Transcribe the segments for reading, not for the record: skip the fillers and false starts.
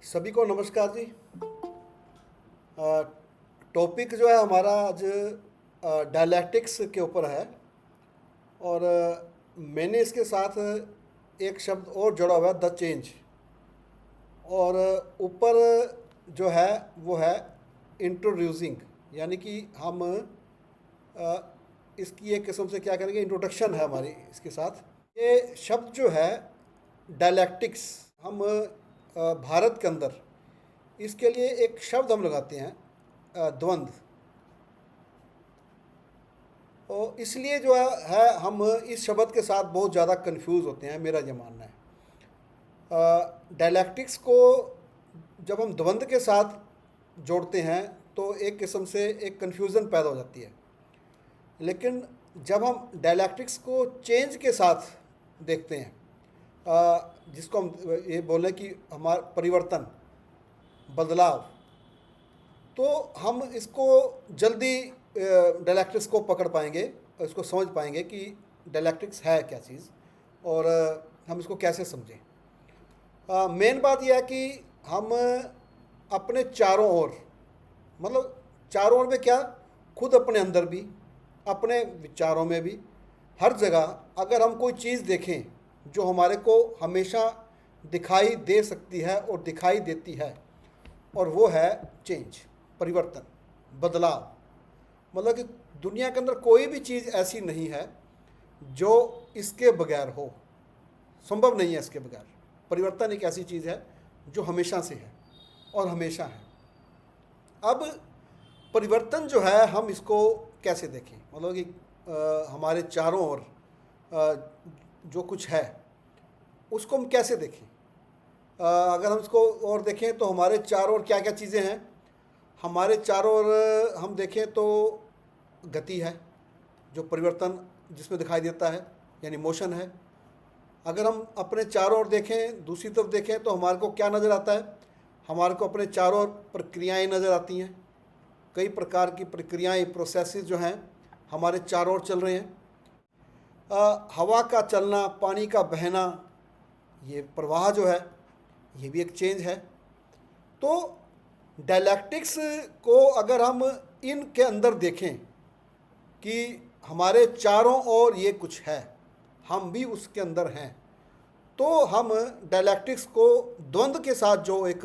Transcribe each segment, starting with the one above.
सभी को नमस्कार जी। टॉपिक जो है हमारा आज डायलैक्टिक्स के ऊपर है। और मैंने इसके साथ एक शब्द और जोड़ा हुआ है, द चेंज। और ऊपर जो है वो है इंट्रोड्यूसिंग, यानी कि हम इसकी एक किस्म से क्या करेंगे, इंट्रोडक्शन है हमारी इसके साथ। ये शब्द जो है डायलैक्टिक्स, हम भारत के अंदर इसके लिए एक शब्द हम लगाते हैं, द्वंद्व। और इसलिए जो है हम इस शब्द के साथ बहुत ज़्यादा कंफ्यूज होते हैं, मेरा ये मानना है। डायलैक्टिक्स को जब हम द्वंद्व के साथ जोड़ते हैं तो एक किस्म से एक कन्फ्यूज़न पैदा हो जाती है। लेकिन जब हम डायलैक्टिक्स को चेंज के साथ देखते हैं, जिसको हम ये बोलें कि हमारा परिवर्तन, बदलाव, तो हम इसको जल्दी डायलैक्टिक्स को पकड़ पाएंगे और इसको समझ पाएंगे कि डायलैक्टिक्स है क्या चीज़ और हम इसको कैसे समझें। मेन बात यह है कि हम अपने चारों ओर, मतलब चारों ओर में क्या, खुद अपने अंदर भी, अपने विचारों में भी, हर जगह अगर हम कोई चीज़ देखें जो हमारे को हमेशा दिखाई दे सकती है और दिखाई देती है, और वो है चेंज, परिवर्तन, बदलाव। मतलब कि दुनिया के अंदर कोई भी चीज़ ऐसी नहीं है जो इसके बगैर हो, संभव नहीं है इसके बगैर। परिवर्तन एक ऐसी चीज़ है जो हमेशा से है और हमेशा है। अब परिवर्तन जो है हम इसको कैसे देखें, मतलब कि हमारे चारों ओर जो कुछ है उसको हम कैसे देखें। अगर हम इसको और देखें तो हमारे चारों ओर क्या क्या चीज़ें हैं। हमारे चारों ओर हम देखें तो गति है, जो परिवर्तन जिसमें दिखाई देता है, यानी मोशन है। अगर हम अपने चारों ओर देखें, दूसरी तरफ देखें, तो हमारे को क्या नज़र आता है, हमारे को अपने चारों ओर प्रक्रियाएं नज़र आती हैं। कई प्रकार की प्रक्रियाएं, प्रोसेसेस जो हैं हमारे चारों ओर चल रहे हैं। हवा का चलना, पानी का बहना, ये प्रवाह जो है ये भी एक चेंज है। तो डायलैक्टिक्स को अगर हम इनके अंदर देखें कि हमारे चारों ओर ये कुछ है, हम भी उसके अंदर हैं, तो हम डायलैक्टिक्स को द्वंद्व के साथ जो एक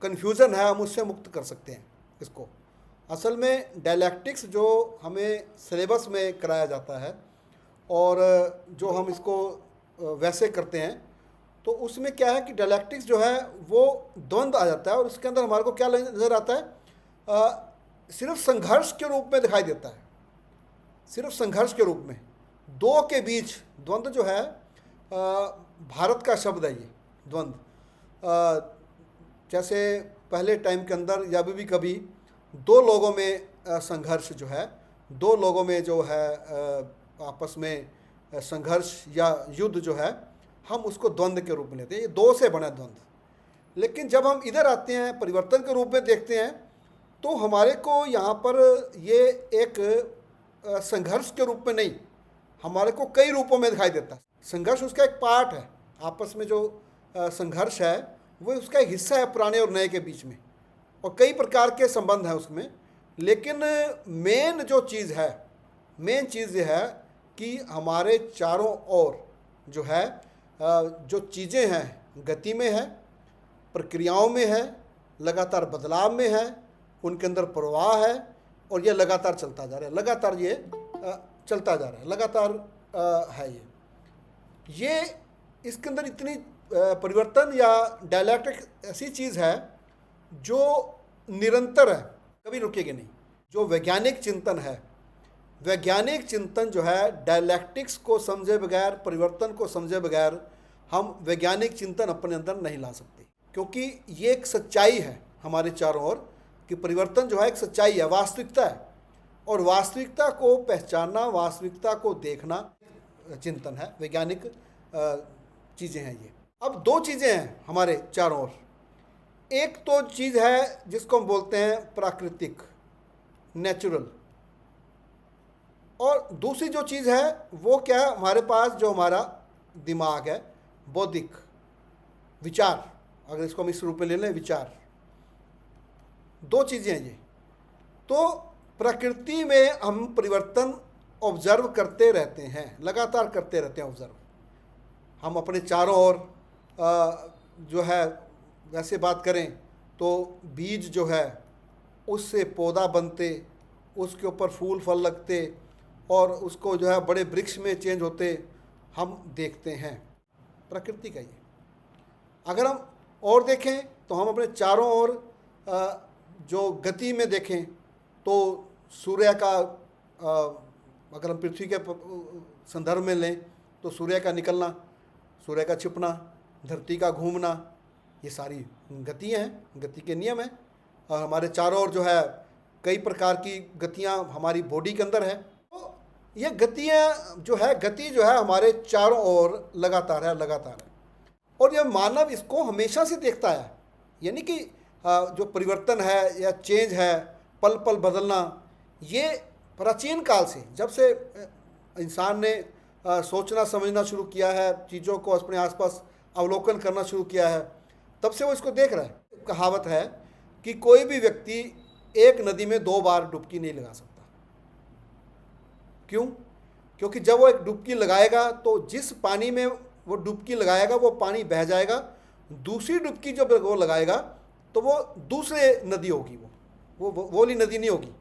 कन्फ्यूज़न है हम उससे मुक्त कर सकते हैं इसको। असल में डायलैक्टिक्स जो हमें सिलेबस में कराया जाता है और जो हम इसको वैसे करते हैं, तो उसमें क्या है कि डायलैक्टिक्स जो है वो द्वंद्व आ जाता है और उसके अंदर हमारे को क्या नज़र आता है, सिर्फ संघर्ष के रूप में दिखाई देता है, सिर्फ संघर्ष के रूप में। दो के बीच द्वंद्व जो है, भारत का शब्द है ये द्वंद्व। जैसे पहले टाइम के अंदर या अभी भी कभी दो लोगों में संघर्ष जो है, दो लोगों में जो है आपस में संघर्ष या युद्ध जो है, हम उसको द्वंद्व के रूप में लेते हैं। ये दो से बना द्वंद्व। लेकिन जब हम इधर आते हैं, परिवर्तन के रूप में देखते हैं, तो हमारे को यहाँ पर ये एक संघर्ष के रूप में नहीं, हमारे को कई रूपों में दिखाई देता है। संघर्ष उसका एक पार्ट है, आपस में जो संघर्ष है वो उसका एक हिस्सा है पुराने और नए के बीच में, और कई प्रकार के संबंध हैं उसमें। लेकिन मेन जो चीज़ है, मेन चीज़ ये है कि हमारे चारों ओर जो है, जो चीज़ें हैं गति में है, प्रक्रियाओं में है, लगातार बदलाव में है, उनके अंदर प्रवाह है, और ये लगातार चलता जा रहा है, लगातार ये चलता जा रहा है, लगातार है ये इसके अंदर इतनी परिवर्तन या डायलैक्टिक ऐसी चीज़ है जो निरंतर है, कभी रुकेगी नहीं। जो वैज्ञानिक चिंतन है, वैज्ञानिक चिंतन जो है, डायलैक्टिक्स को समझे बगैर, परिवर्तन को समझे बगैर हम वैज्ञानिक चिंतन अपने अंदर नहीं ला सकते, क्योंकि ये एक सच्चाई है हमारे चारों ओर कि परिवर्तन जो है एक सच्चाई है, वास्तविकता है, और वास्तविकता को पहचानना, वास्तविकता को देखना चिंतन है, वैज्ञानिक चीज़ें हैं ये। अब दो चीज़ें हैं हमारे चारों ओर। एक तो चीज़ है जिसको हम बोलते हैं प्राकृतिक, नेचुरल, और दूसरी जो चीज़ है वो क्या है, हमारे पास जो हमारा दिमाग है, बौद्धिक विचार, अगर इसको हम इस रूप में ले लें, विचार, दो चीज़ें हैं ये। तो प्रकृति में हम परिवर्तन ऑब्जर्व करते रहते हैं, लगातार करते रहते हैं ऑब्जर्व। हम अपने चारों ओर जो है, वैसे बात करें तो बीज जो है उससे पौधा बनते, उसके ऊपर फूल फल लगते और उसको जो है बड़े वृक्ष में चेंज होते हम देखते हैं, प्रकृति का ये। अगर हम और देखें तो हम अपने चारों ओर जो गति में देखें तो सूर्य का, अगर हम पृथ्वी के संदर्भ में लें तो सूर्य का निकलना, सूर्य का छिपना, धरती का घूमना, ये सारी गतियाँ हैं, गति के नियम हैं। और हमारे चारों ओर जो है कई प्रकार की गतियाँ हमारी बॉडी के अंदर है। तो ये गतियाँ जो है, गति जो है हमारे चारों ओर लगातार है, लगातार है। और यह मानव इसको हमेशा से देखता है, यानी कि जो परिवर्तन है या चेंज है, पल पल बदलना, ये प्राचीन काल से, जब से इंसान ने सोचना समझना शुरू किया है, चीज़ों को अपने आसपास अवलोकन करना शुरू किया है, तब से वो इसको देख रहा है। कहावत है कि कोई भी व्यक्ति एक नदी में 2 बार डुबकी नहीं लगा सकता। क्यों? क्योंकि जब वो एक डुबकी लगाएगा तो जिस पानी में वो डुबकी लगाएगा वो पानी बह जाएगा, दूसरी डुबकी जब वो लगाएगा तो वो दूसरे नदी होगी, वो वाली नदी नहीं होगी,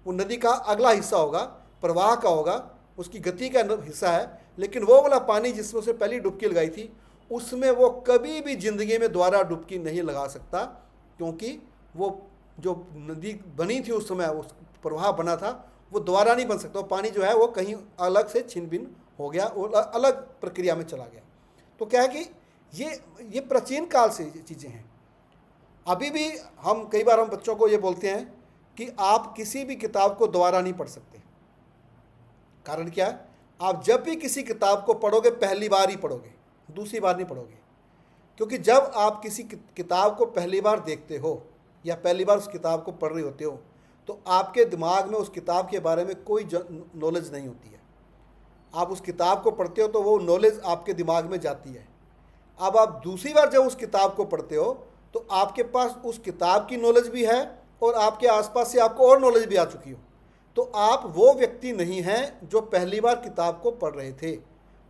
वो नदी का अगला हिस्सा होगा, प्रवाह का होगा, उसकी गति का हिस्सा है। लेकिन वो वाला पानी जिसमें उसे पहली डुबकी लगाई थी, उसमें वो कभी भी ज़िंदगी में दोबारा डुबकी नहीं लगा सकता, क्योंकि वो जो नदी बनी थी उस समय, उस प्रवाह बना था, वो दोबारा नहीं बन सकता। वो पानी जो है वो कहीं अलग से छिन भिन्न हो गया, वो अलग प्रक्रिया में चला गया। तो क्या है कि ये प्राचीन काल से चीज़ें हैं। अभी भी हम कई बार हम बच्चों को ये बोलते हैं कि आप किसी भी किताब को दोबारा नहीं पढ़ सकते। कारण क्या है? आप जब भी किसी किताब को पढ़ोगे पहली बार ही पढ़ोगे, दूसरी बार नहीं पढ़ोगे। क्योंकि जब आप किसी किताब को पहली बार देखते हो या पहली बार उस किताब को पढ़ रहे होते हो तो आपके दिमाग में उस किताब के बारे में कोई नॉलेज नहीं होती है। आप उस किताब को पढ़ते हो तो वो नॉलेज आपके दिमाग में जाती है। अब आप दूसरी बार जब उस किताब को पढ़ते हो तो आपके पास उस किताब की नॉलेज भी है और आपके आसपास से आपको और नॉलेज भी आ चुकी हो। तो आप वो व्यक्ति नहीं हैं जो पहली बार किताब को पढ़ रहे थे,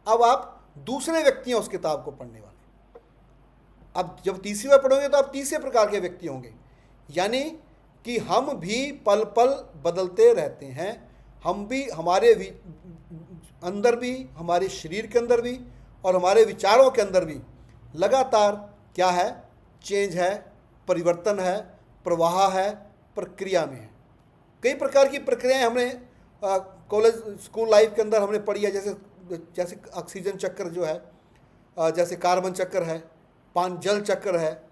अब आप दूसरे व्यक्ति हैं उस किताब को पढ़ने वाले। अब जब तीसरी बार पढ़ोगे तो आप तीसरे प्रकार के व्यक्ति होंगे। यानी कि हम भी पल पल बदलते रहते हैं, हम भी, हमारे अंदर भी, हमारे शरीर के अंदर भी और हमारे विचारों के अंदर भी लगातार क्या है? चेंज है, परिवर्तन है, प्रवाह है, प्रक्रिया में है। कई प्रकार की प्रक्रियाएं हमने कॉलेज स्कूल लाइफ के अंदर हमने पढ़ी है, जैसे ऑक्सीजन चक्र जो है, जैसे कार्बन चक्र है, जल चक्र है,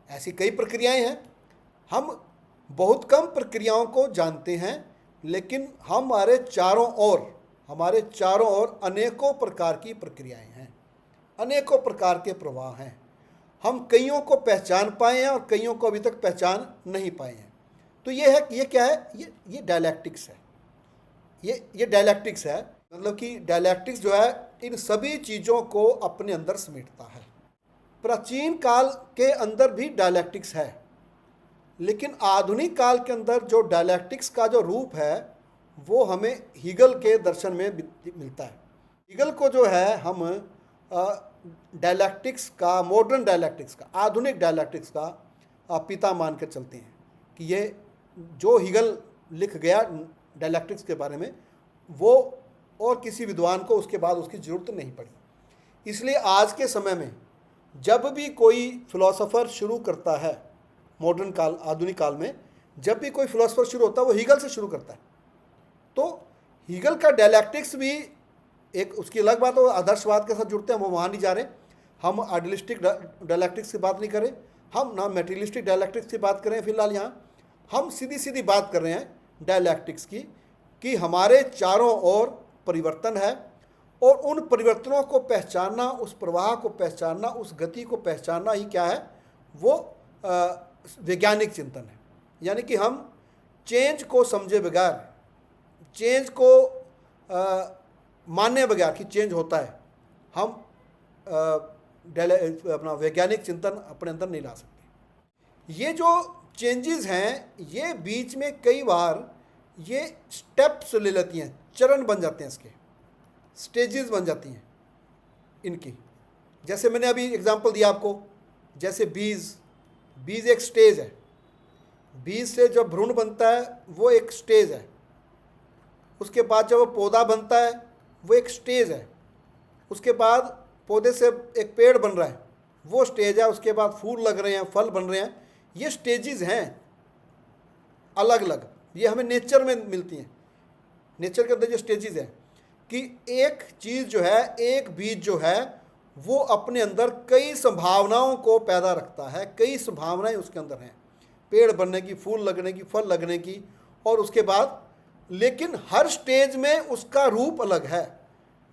ऐसी कई प्रक्रियाएं हैं। हम बहुत कम प्रक्रियाओं को जानते हैं, लेकिन हमारे चारों ओर अनेकों प्रकार की प्रक्रियाएं हैं, अनेकों प्रकार के प्रवाह हैं। हम कईयों को पहचान पाए हैं और कईयों को अभी तक पहचान नहीं पाए हैं। तो ये क्या है? ये डायलैक्टिक्स है। ये डायलैक्टिक्स है, मतलब कि डायलैक्टिक्स जो है इन सभी चीज़ों को अपने अंदर समेटता है। प्राचीन काल के अंदर भी डायलैक्टिक्स है, लेकिन आधुनिक काल के अंदर जो डायलैक्टिक्स का जो रूप है वो हमें हीगल के दर्शन में मिलता है। हीगल को जो है हम डायलैक्टिक्स का, मॉडर्न डायलैक्टिक्स का, आधुनिक डायलैक्टिक्स का पिता मान कर चलते हैं कि ये जो हीगल लिख गया डायलैक्टिक्स के बारे में, वो और किसी विद्वान को उसके बाद उसकी ज़रूरत नहीं पड़ी। इसलिए आज के समय में जब भी कोई फिलोसोफर शुरू करता है, मॉडर्न काल, आधुनिक काल में जब भी कोई फिलोसोफर शुरू होता है वो हीगल से शुरू करता है। तो हीगल का डायलैक्टिक्स भी एक उसकी अलग बात है, आदर्शवाद के साथ जुड़ते हैं, हम वहाँ नहीं जा रहे। हम आइडियलिस्टिक डायलैक्टिक्स की बात नहीं करें, हम ना मेटीरियलिस्टिक डायलैक्टिक्स की बात करें। फिलहाल यहाँ हम सीधी बात कर रहे हैं डायलैक्टिक्स की, कि हमारे चारों ओर परिवर्तन है और उन परिवर्तनों को पहचानना, उस प्रवाह को पहचानना, उस गति को पहचानना ही क्या है? वो वैज्ञानिक चिंतन है। यानी कि हम चेंज को समझे बगैर, चेंज को माने बगैर कि चेंज होता है, हम अपना वैज्ञानिक चिंतन अपने अंदर नहीं ला सकते। ये जो चेंजेस हैं ये बीच में कई बार ये स्टेप्स ले लेती हैं, चरण बन जाते हैं, इसके स्टेजेस बन जाती हैं इनकी। जैसे मैंने अभी एग्जांपल दिया आपको, जैसे बीज एक स्टेज है, बीज से जब भ्रूण बनता है वो एक स्टेज है, उसके बाद जब वो पौधा बनता है वो एक स्टेज है, उसके बाद पौधे से एक पेड़ बन रहा है वो स्टेज है, उसके बाद फूल लग रहे हैं, फल बन रहे हैं, ये स्टेजेस हैं अलग अलग। ये हमें नेचर में मिलती हैं। नेचर के अंदर जो स्टेजेस हैं कि एक चीज़ जो है, एक बीज जो है वो अपने अंदर कई संभावनाओं को पैदा रखता है, कई संभावनाएं उसके अंदर हैं, पेड़ बनने की, फूल लगने की, फल लगने की, और उसके बाद लेकिन हर स्टेज में उसका रूप अलग है,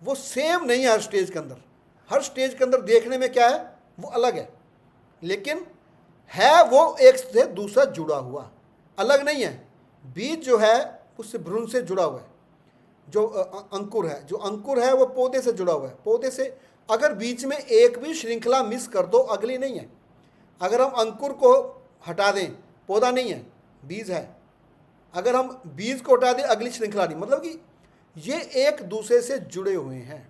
वो सेम नहीं है हर स्टेज के अंदर। हर स्टेज के अंदर देखने में क्या है वो अलग है, लेकिन है वो एक से दूसरा जुड़ा हुआ, अलग नहीं है। बीज जो है उससे भ्रूण से जुड़ा हुआ है, जो अंकुर है वो पौधे से जुड़ा हुआ है। पौधे से अगर बीच में एक भी श्रृंखला मिस कर दो अगली नहीं है। अगर हम अंकुर को हटा दें पौधा नहीं है, बीज है। अगर हम बीज को हटा दें अगली श्रृंखला नहीं, मतलब कि ये एक दूसरे से जुड़े हुए हैं।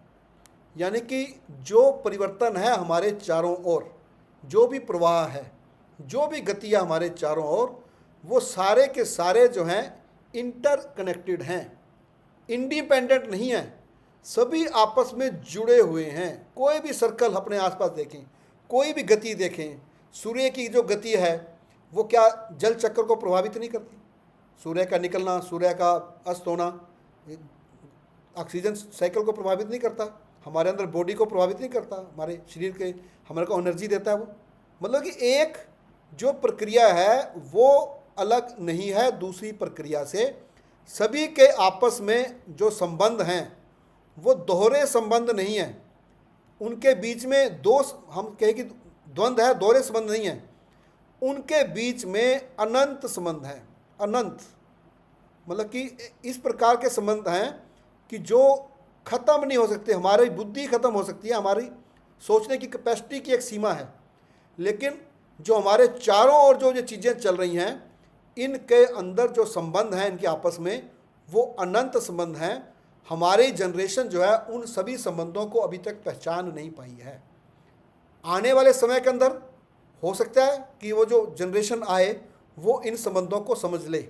यानी कि जो परिवर्तन है हमारे चारों ओर, जो भी प्रवाह है, जो भी गति है हमारे चारों ओर, वो सारे के सारे जो हैं इंटरकनेक्टेड हैं, इंडिपेंडेंट नहीं हैं, सभी आपस में जुड़े हुए हैं। कोई भी सर्कल अपने आसपास देखें, कोई भी गति देखें, सूर्य की जो गति है वो क्या जल चक्र को प्रभावित नहीं करती? सूर्य का निकलना, सूर्य का अस्त होना ऑक्सीजन साइकिल को प्रभावित नहीं करता, हमारे अंदर बॉडी को प्रभावित नहीं करता, हमारे शरीर के हमारे को एनर्जी देता है वो। मतलब कि एक जो प्रक्रिया है वो अलग नहीं है दूसरी प्रक्रिया से। सभी के आपस में जो संबंध हैं वो दोहरे संबंध नहीं है, उनके बीच में दो, हम कहें कि द्वंद्व है, दोहरे संबंध नहीं है, उनके बीच में अनंत संबंध है। अनंत मतलब कि इस प्रकार के संबंध हैं कि जो ख़त्म नहीं हो सकते। हमारी बुद्धि ख़त्म हो सकती है, हमारी सोचने की कैपेसिटी की एक सीमा है, लेकिन जो हमारे चारों ओर जो चीज़ें चल रही हैं इनके अंदर जो संबंध हैं इनके आपस में वो अनंत संबंध हैं। हमारी जनरेशन जो है उन सभी संबंधों को अभी तक पहचान नहीं पाई है। आने वाले समय के अंदर हो सकता है कि वो जो जनरेशन आए वो इन संबंधों को समझ ले,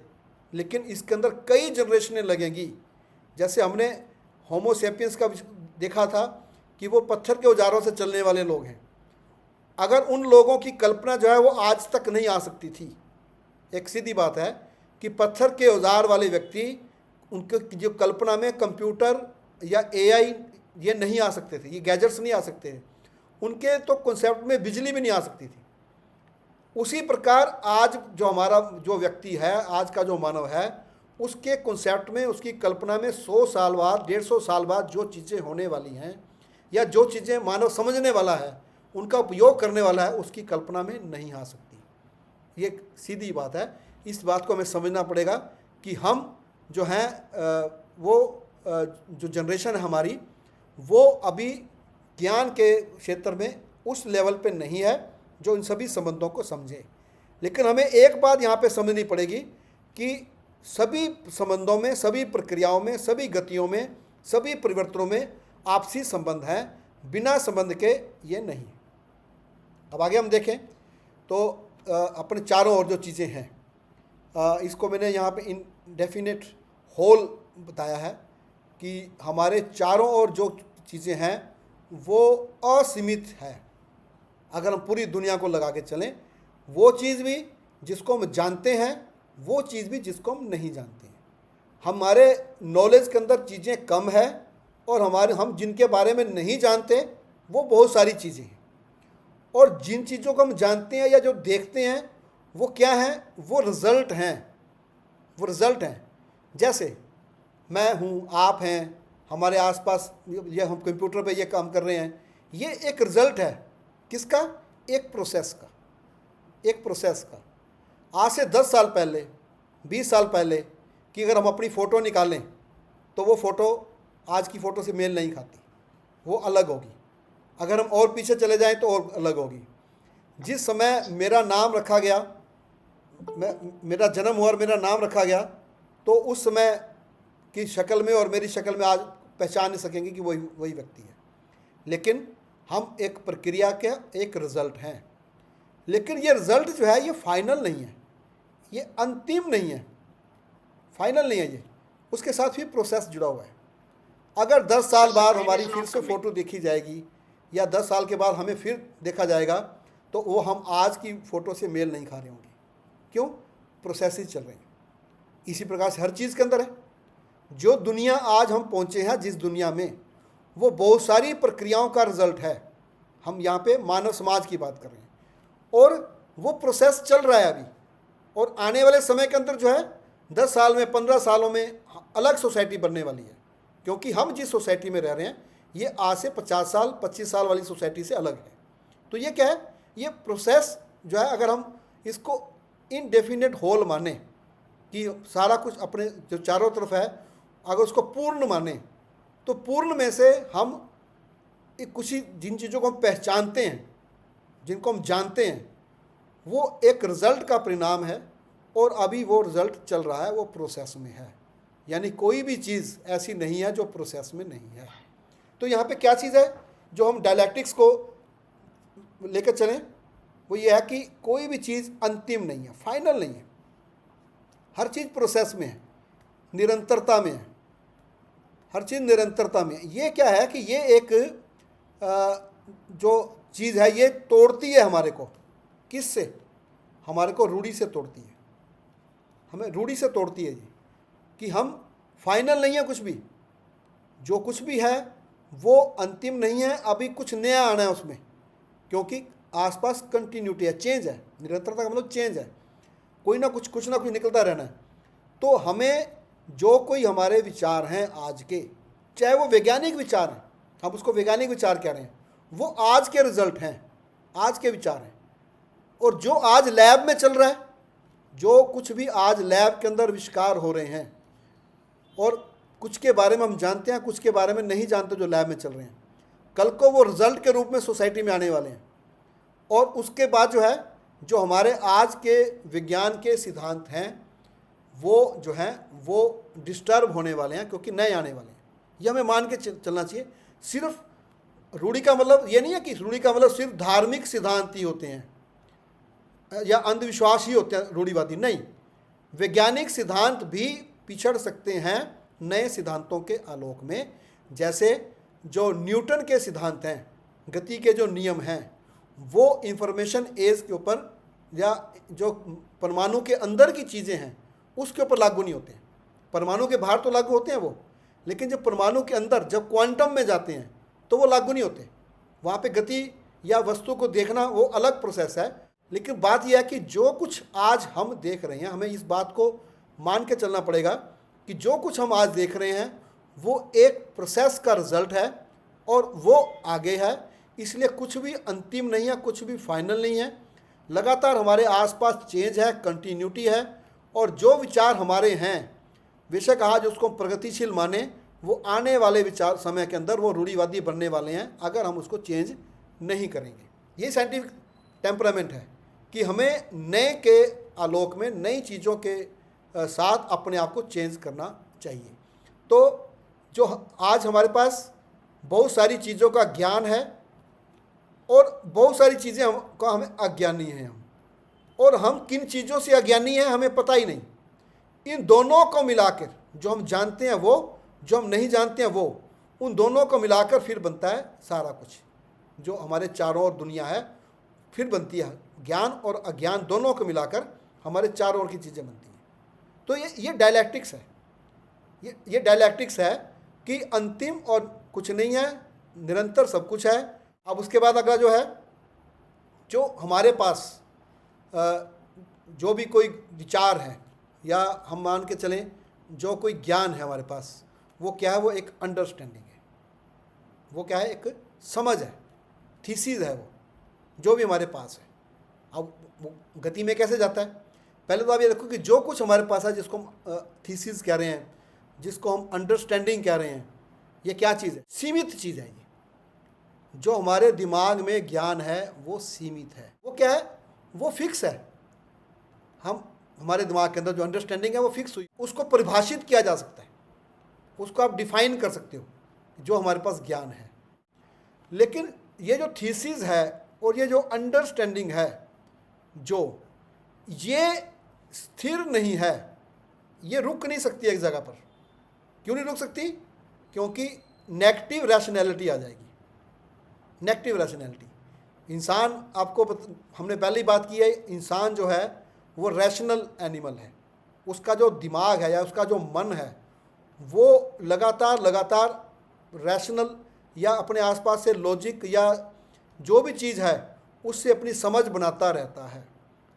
लेकिन इसके अंदर कई जनरेशनें लगेंगी। जैसे हमने होमो सेपियंस का देखा था कि वो पत्थर के औजारों से चलने वाले लोग हैं। अगर उन लोगों की कल्पना जो है वो आज तक नहीं आ सकती थी। एक सीधी बात है कि पत्थर के औजार वाले व्यक्ति, उनके जो कल्पना में कंप्यूटर या एआई ये नहीं आ सकते थे, ये गैजेट्स नहीं आ सकते थे, उनके तो कॉन्सेप्ट में बिजली भी नहीं आ सकती थी। उसी प्रकार आज जो हमारा जो व्यक्ति है, आज का जो मानव है, उसके कॉन्सेप्ट में, उसकी कल्पना में 100 साल बाद, 150 साल बाद जो चीज़ें होने वाली हैं या जो चीज़ें मानव समझने वाला है, उनका उपयोग करने वाला है, उसकी कल्पना में नहीं आ सकती। ये सीधी बात है। इस बात को हमें समझना पड़ेगा कि हम जो हैं जो जनरेशन है हमारी, वो अभी ज्ञान के क्षेत्र में उस लेवल पे नहीं है जो इन सभी संबंधों को समझे। लेकिन हमें एक बात यहाँ पे समझनी पड़ेगी कि सभी संबंधों में, सभी प्रक्रियाओं में, सभी गतियों में, सभी परिवर्तनों में आपसी संबंध है, बिना संबंध के ये नहीं। अब आगे हम देखें तो अपने चारों ओर जो चीज़ें हैं, इसको मैंने यहाँ पे इनडेफिनेट होल बताया है कि हमारे चारों ओर जो चीज़ें हैं वो असीमित है। अगर हम पूरी दुनिया को लगा के चलें, वो चीज़ भी जिसको हम जानते हैं, वो चीज़ भी जिसको हम नहीं जानते हैं। हमारे नॉलेज के अंदर चीज़ें कम है और हम जिनके बारे में नहीं जानते वो बहुत सारी चीज़ें हैं। और जिन चीज़ों को हम जानते हैं या जो देखते हैं वो क्या है, वो रिज़ल्ट हैं, वो रिज़ल्ट हैं। जैसे मैं हूँ, आप हैं, हमारे आसपास ये हम कंप्यूटर पे ये काम कर रहे हैं, ये एक रिज़ल्ट है किसका? एक प्रोसेस का, एक प्रोसेस का। आज से 10 साल पहले, 20 साल पहले कि अगर हम अपनी फ़ोटो निकालें तो वो फ़ोटो आज की फ़ोटो से मेल नहीं खाती, वो अलग होगी। अगर हम और पीछे चले जाएं तो और अलग होगी। जिस समय मेरा नाम रखा गया, मेरा जन्म हुआ और मेरा नाम रखा गया, तो उस समय की शक्ल में और मेरी शक्ल में आज पहचान नहीं सकेंगे कि वही वही व्यक्ति है। लेकिन हम एक प्रक्रिया के एक रिज़ल्ट हैं। लेकिन ये रिज़ल्ट जो है ये फाइनल नहीं है, ये अंतिम नहीं है, फाइनल नहीं है ये, उसके साथ भी प्रोसेस जुड़ा हुआ है। अगर 10 साल बाद हमारी फिर से फ़ोटो देखी जाएगी या 10 साल के बाद हमें फिर देखा जाएगा, तो वो हम आज की फ़ोटो से मेल नहीं खा रहे होंगे। क्यों? प्रोसेसेस चल रहे हैं। इसी प्रकार से हर चीज़ के अंदर है। जो दुनिया आज हम पहुँचे हैं, जिस दुनिया में, वो बहुत सारी प्रक्रियाओं का रिज़ल्ट है। हम यहाँ पे मानव समाज की बात कर रहे हैं और वो प्रोसेस चल रहा है अभी। और आने वाले समय के अंदर जो है 10 साल में, 15 सालों में अलग सोसाइटी बनने वाली है। क्योंकि हम जिस सोसाइटी में रह रहे हैं ये आज से 50 साल 25 साल वाली सोसाइटी से अलग है। तो ये क्या है? ये प्रोसेस जो है, अगर हम इसको इनडेफिनेट होल माने कि सारा कुछ अपने जो चारों तरफ है, अगर उसको पूर्ण माने, तो पूर्ण में से हम कुछ ही जिन चीज़ों को हम पहचानते हैं, जिनको हम जानते हैं, वो एक रिज़ल्ट का परिणाम है। और अभी वो रिज़ल्ट चल रहा है, वो प्रोसेस में है। यानी कोई भी चीज़ ऐसी नहीं है जो प्रोसेस में नहीं है। तो यहाँ पे क्या चीज़ है जो हम डायलैक्टिक्स को लेकर चलें, वो ये है कि कोई भी चीज़ अंतिम नहीं है, फाइनल नहीं है। हर चीज़ प्रोसेस में है, निरंतरता में है, हर चीज़ निरंतरता में है। ये क्या है कि ये एक जो चीज़ है ये तोड़ती है हमारे को। किससे? हमारे को रूढ़ी से तोड़ती है, हमें रूढ़ी से तोड़ती है ये, कि हम फाइनल नहीं है कुछ भी। जो कुछ भी है वो अंतिम नहीं है, अभी कुछ नया आना है उसमें। क्योंकि आसपास कंटिन्यूटी है, चेंज है। निरंतरता का मतलब चेंज है, कोई ना कुछ निकलता रहना है। तो हमें जो कोई हमारे विचार हैं आज के, चाहे वो वैज्ञानिक विचार हैं, हम उसको वैज्ञानिक विचार कह रहे हैं, वो आज के रिजल्ट हैं, आज के विचार हैं। और जो आज लैब में चल रहा है, जो कुछ भी आज लैब के अंदर आविष्कार हो रहे हैं, और कुछ के बारे में हम जानते हैं, कुछ के बारे में नहीं जानते, जो लैब में चल रहे हैं, कल को वो रिजल्ट के रूप में सोसाइटी में आने वाले हैं। और उसके बाद जो है, जो हमारे आज के विज्ञान के सिद्धांत हैं, वो जो हैं वो डिस्टर्ब होने वाले हैं, क्योंकि नए आने वाले हैं। ये हमें मान के चलना चाहिए। सिर्फ रूढ़ी का मतलब ये नहीं है कि रूढ़ी का मतलब सिर्फ धार्मिक सिद्धांत ही होते हैं या अंधविश्वास ही होते हैं रूढ़ीवादी। नहीं, वैज्ञानिक सिद्धांत भी पिछड़ सकते हैं नए सिद्धांतों के आलोक में। जैसे जो न्यूटन के सिद्धांत हैं, गति के जो नियम हैं, वो इंफॉर्मेशन एज के ऊपर या जो परमाणु के अंदर की चीज़ें हैं उसके ऊपर लागू नहीं होते हैं। परमाणु के बाहर तो लागू होते हैं वो, लेकिन जब परमाणु के अंदर, जब क्वांटम में जाते हैं, तो वो लागू नहीं होते। वहाँ पे गति या वस्तु को देखना वो अलग प्रोसेस है। लेकिन बात यह है कि जो कुछ आज हम देख रहे हैं, हमें इस बात को मान के चलना पड़ेगा कि जो कुछ हम आज देख रहे हैं वो एक प्रोसेस का रिजल्ट है और वो आगे है। इसलिए कुछ भी अंतिम नहीं है, कुछ भी फाइनल नहीं है। लगातार हमारे आसपास चेंज है, कंटिन्यूटी है। और जो विचार हमारे हैं, बेशक आज उसको प्रगतिशील माने, वो आने वाले विचार समय के अंदर वो रूढ़ीवादी बनने वाले हैं, अगर हम उसको चेंज नहीं करेंगे। ये साइंटिफिक टेम्परामेंट है कि हमें नए के आलोक में, नई चीज़ों के साथ अपने आप को चेंज करना चाहिए। तो जो आज हमारे पास बहुत सारी चीज़ों का ज्ञान है और बहुत सारी चीज़ें हमें अज्ञानी हैं हम, और हम किन चीज़ों से अज्ञानी हैं हमें पता ही नहीं। इन दोनों को मिलाकर जो हम जानते हैं वो, जो हम नहीं जानते हैं वो, उन दोनों को मिलाकर फिर बनता है सारा कुछ जो हमारे चारों ओर दुनिया है, फिर बनती है। ज्ञान और अज्ञान दोनों को मिलाकर हमारे चारों ओर की चीज़ें बनती हैं। तो ये डायलैक्टिक्स है। ये डायलैक्टिक्स है कि अंतिम और कुछ नहीं है, निरंतर सब कुछ है। अब उसके बाद अगला जो है, जो हमारे पास जो भी कोई विचार है या हम मान के चलें जो कोई ज्ञान है हमारे पास, वो क्या है? वो एक अंडरस्टैंडिंग है, वो क्या है? एक समझ है, थीसिस है वो, जो भी हमारे पास है। अब वो गति में कैसे जाता है? पहले तो आप ये देखो कि जो कुछ हमारे पास है, जिसको हम थीसिस कह रहे हैं, जिसको हम अंडरस्टैंडिंग कह रहे हैं, ये क्या चीज़ है? सीमित चीज़ है ये। जो हमारे दिमाग में ज्ञान है वो सीमित है। वो क्या है? वो फिक्स है। हम हमारे दिमाग के अंदर जो अंडरस्टैंडिंग है वो फिक्स हुई, उसको परिभाषित किया जा सकता है, उसको आप डिफाइन कर सकते हो, जो हमारे पास ज्ञान है। लेकिन ये जो थीसिस है और ये जो अंडरस्टैंडिंग है, जो ये स्थिर नहीं है, ये रुक नहीं सकती एक जगह पर। क्यों नहीं रुक सकती? क्योंकि नेगेटिव रैशनैलिटी आ जाएगी। नेगेटिव रैशनैलिटी, इंसान हमने पहले ही बात की है, इंसान जो है वो रैशनल एनिमल है। उसका जो दिमाग है या उसका जो मन है वो लगातार रैशनल या अपने आसपास से लॉजिक या जो भी चीज़ है उससे अपनी समझ बनाता रहता है।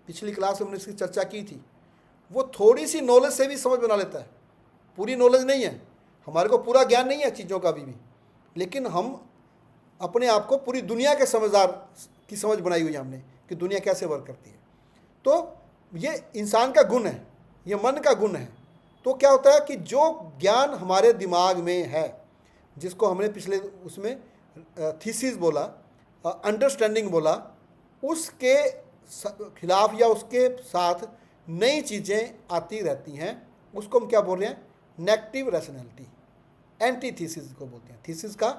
पिछली क्लास में हमने इसकी चर्चा की थी। वो थोड़ी सी नॉलेज से भी समझ बना लेता है, पूरी नॉलेज नहीं है, हमारे को पूरा ज्ञान नहीं है चीज़ों का भी, लेकिन हम अपने आप को पूरी दुनिया के समझदार की समझ बनाई हुई है हमने कि दुनिया कैसे वर्क करती है। तो ये इंसान का गुण है, ये मन का गुण है। तो क्या होता है कि जो ज्ञान हमारे दिमाग में है, जिसको हमने पिछले उसमें थीसिस बोला, अंडरस्टैंडिंग बोला, उसके खिलाफ या उसके साथ नई चीज़ें आती रहती हैं, उसको हम क्या बोल रहे हैं? नेगेटिव रैशनैलिटी, एंटी थीसिस को बोलते हैं। थीसिस का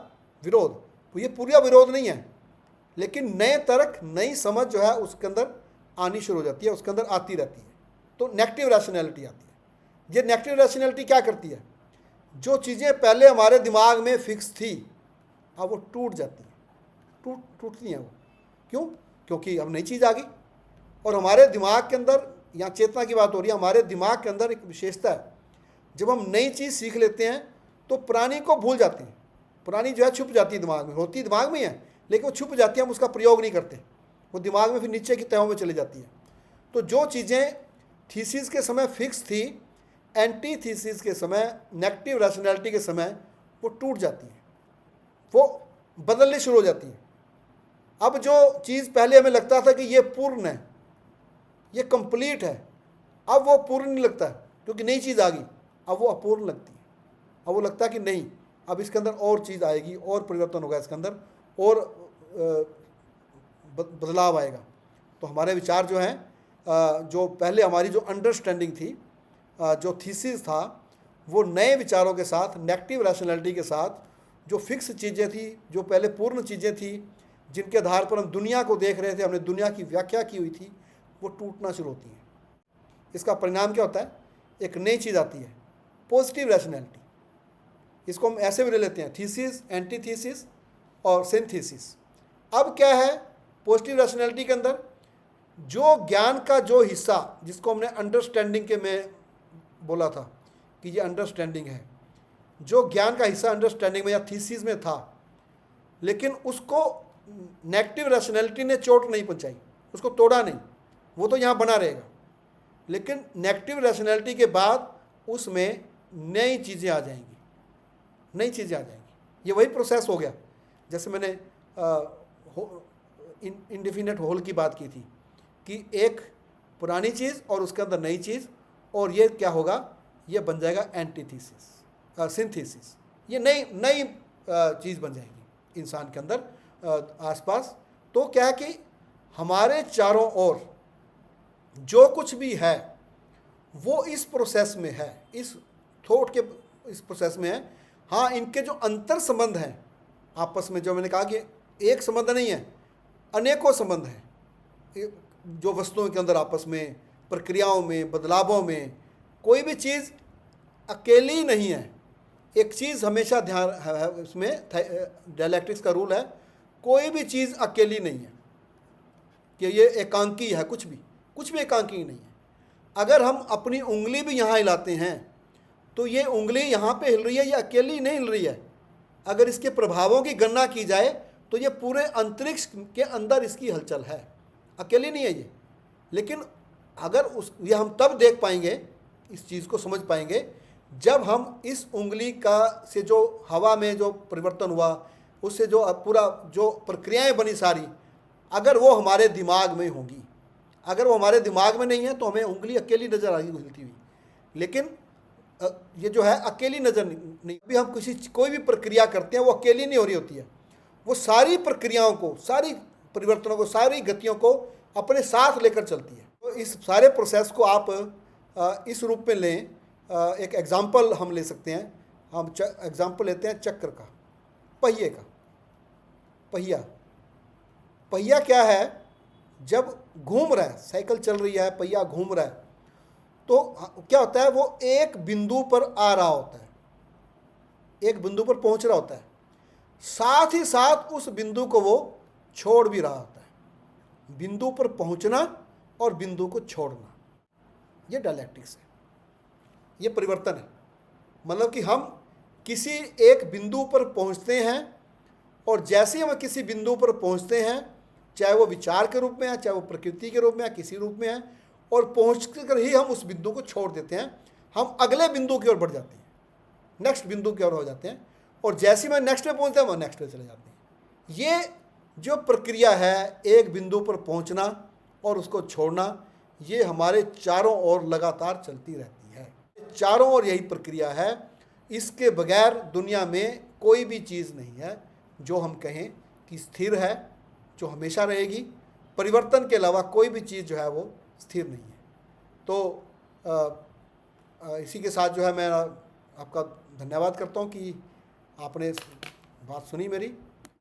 विरोध, तो ये पूरा विरोध नहीं है, लेकिन नए तर्क, नई समझ जो है उसके अंदर आनी शुरू हो जाती है, उसके अंदर आती रहती है, तो नेगेटिव रैशनैलिटी आती है। ये नेगेटिव रैशनैलिटी क्या करती है? जो चीज़ें पहले हमारे दिमाग में फिक्स थी, अब वो टूट जाती हैं, टूटती हैं वो। क्यों? क्योंकि अब नई चीज़ आ गई। और हमारे दिमाग के अंदर, यहाँ चेतना की बात हो रही है, हमारे दिमाग के अंदर एक विशेषता है, जब हम नई चीज़ सीख लेते हैं तो पुरानी को भूल जाते हैं। पुरानी जो है छुप जाती है दिमाग में, होती दिमाग में है लेकिन वो छुप जाती है, हम उसका प्रयोग नहीं करते, वो दिमाग में फिर नीचे की तहों में चली जाती है। तो जो चीज़ें थीसिस के समय फिक्स थी, एंटी थीसिस के समय, नेगेटिव रैशनैलिटी के समय वो टूट जाती हैं, वो बदलनी शुरू हो जाती हैं। अब जो चीज़ पहले हमें लगता था कि ये पूर्ण है, ये कंप्लीट है, अब वो पूर्ण नहीं लगता क्योंकि नई चीज़ आ गई, अब वो अपूर्ण लगती है। अब वो लगता है कि नहीं, अब इसके अंदर और चीज़ आएगी, और परिवर्तन होगा इसके अंदर, और बदलाव आएगा। तो हमारे विचार जो हैं, जो पहले हमारी जो अंडरस्टैंडिंग थी, जो थीसिस था, वो नए विचारों के साथ, नेगेटिव रैशनैलिटी के साथ, जो फिक्स चीज़ें थी, जो पहले पूर्ण चीज़ें थी, जिनके आधार पर हम दुनिया को देख रहे थे, हमने दुनिया की व्याख्या की हुई थी, वो टूटना शुरू होती है। इसका परिणाम क्या होता है? एक नई चीज़ आती है, पॉजिटिव रैशनैलिटी। इसको हम ऐसे भी ले लेते हैं, थीसिस, एंटी थीसिस और सिंथेसिस। अब क्या है पॉजिटिव रैशनैलिटी के अंदर? जो ज्ञान का जो हिस्सा, जिसको हमने अंडरस्टैंडिंग के में बोला था कि ये अंडरस्टैंडिंग है, जो ज्ञान का हिस्सा अंडरस्टैंडिंग में या थीसिस में था, लेकिन उसको नेगेटिव रैशनैलिटी ने चोट नहीं पहुंचाई, उसको तोड़ा नहीं, वो तो यहाँ बना रहेगा। लेकिन नेगेटिव रैशनैलिटी के बाद उसमें नई चीज़ें आ जाएंगी, नई चीज़ें आ जाएंगी। ये वही प्रोसेस हो गया, जैसे मैंने इनडेफिनेट होल की बात की थी कि एक पुरानी चीज़ और उसके अंदर नई चीज़, और ये क्या होगा? ये बन जाएगा एंटीथीसिस, सिंथेसिस। ये नई चीज़ बन जाएगी इंसान के अंदर, आसपास। तो क्या है कि हमारे चारों ओर जो कुछ भी है वो इस प्रोसेस में है, इस थॉट के इस प्रोसेस में है। हाँ, इनके जो अंतर संबंध हैं आपस में, जो मैंने कहा कि एक संबंध नहीं है, अनेकों संबंध हैं जो वस्तुओं के अंदर आपस में, प्रक्रियाओं में, बदलावों में। कोई भी चीज़ अकेली नहीं है। एक चीज़ हमेशा ध्यान है उसमें, डायलैक्टिक्स का रूल है, कोई भी चीज़ अकेली नहीं है कि ये एकांकी है, कुछ भी एकांकी नहीं है। अगर हम अपनी उंगली भी यहाँ हिलाते हैं तो ये उंगली यहाँ पे हिल रही है, ये अकेली नहीं हिल रही है। अगर इसके प्रभावों की गणना की जाए तो ये पूरे अंतरिक्ष के अंदर इसकी हलचल है, अकेली नहीं है ये। लेकिन अगर ये हम तब देख पाएंगे, इस चीज़ को समझ पाएंगे, जब हम इस उंगली का से जो हवा में जो परिवर्तन हुआ, उससे जो पूरा जो प्रक्रियाएं बनी सारी, अगर वो हमारे दिमाग में होंगी। अगर वो हमारे दिमाग में नहीं है तो हमें उंगली अकेली नज़र आएगी हिलती हुई, लेकिन ये जो है अकेली नज़र नहीं। अभी हम कोई भी प्रक्रिया करते हैं वो अकेली नहीं हो रही होती है, वो सारी प्रक्रियाओं को, सारी परिवर्तनों को, सारी गतियों को अपने साथ लेकर चलती है। तो इस सारे प्रोसेस को आप इस रूप में लें। एक एग्ज़ाम्पल हम ले सकते हैं। हम एग्ज़ाम्पल लेते हैं चक्र का, पहिए का। पहिया पहिया क्या है? जब घूम रहा है, साइकिल चल रही है, पहिया घूम रहा है, तो क्या होता है? वो एक बिंदु पर आ रहा होता है, एक बिंदु पर पहुंच रहा होता है, साथ ही साथ उस बिंदु को वो छोड़ भी रहा होता है। बिंदु पर पहुंचना और बिंदु को छोड़ना, ये डायलैक्टिक्स है, ये परिवर्तन है। मतलब कि हम किसी एक बिंदु पर पहुंचते हैं, और जैसे ही हम किसी बिंदु पर पहुंचते हैं, चाहे वो विचार के रूप में है, चाहे वो प्रकृति के रूप में है, किसी रूप में है, और पहुँच कर ही हम उस बिंदु को छोड़ देते हैं। हम अगले बिंदु की ओर बढ़ जाते हैं, नेक्स्ट बिंदु की ओर हो जाते हैं, और जैसे ही मैं नेक्स्ट पे पहुँचते हैं, वह नेक्स्ट पे चले जाते हैं। ये जो प्रक्रिया है, एक बिंदु पर पहुँचना और उसको छोड़ना, ये हमारे चारों ओर लगातार चलती रहती है। चारों ओर यही प्रक्रिया है। इसके बगैर दुनिया में कोई भी चीज़ नहीं है जो हम कहें कि स्थिर है, जो हमेशा रहेगी। परिवर्तन के अलावा कोई भी चीज़ जो है वो स्थिर नहीं है। तो इसी के साथ जो है मैं आपका धन्यवाद करता हूँ कि आपने बात सुनी मेरी।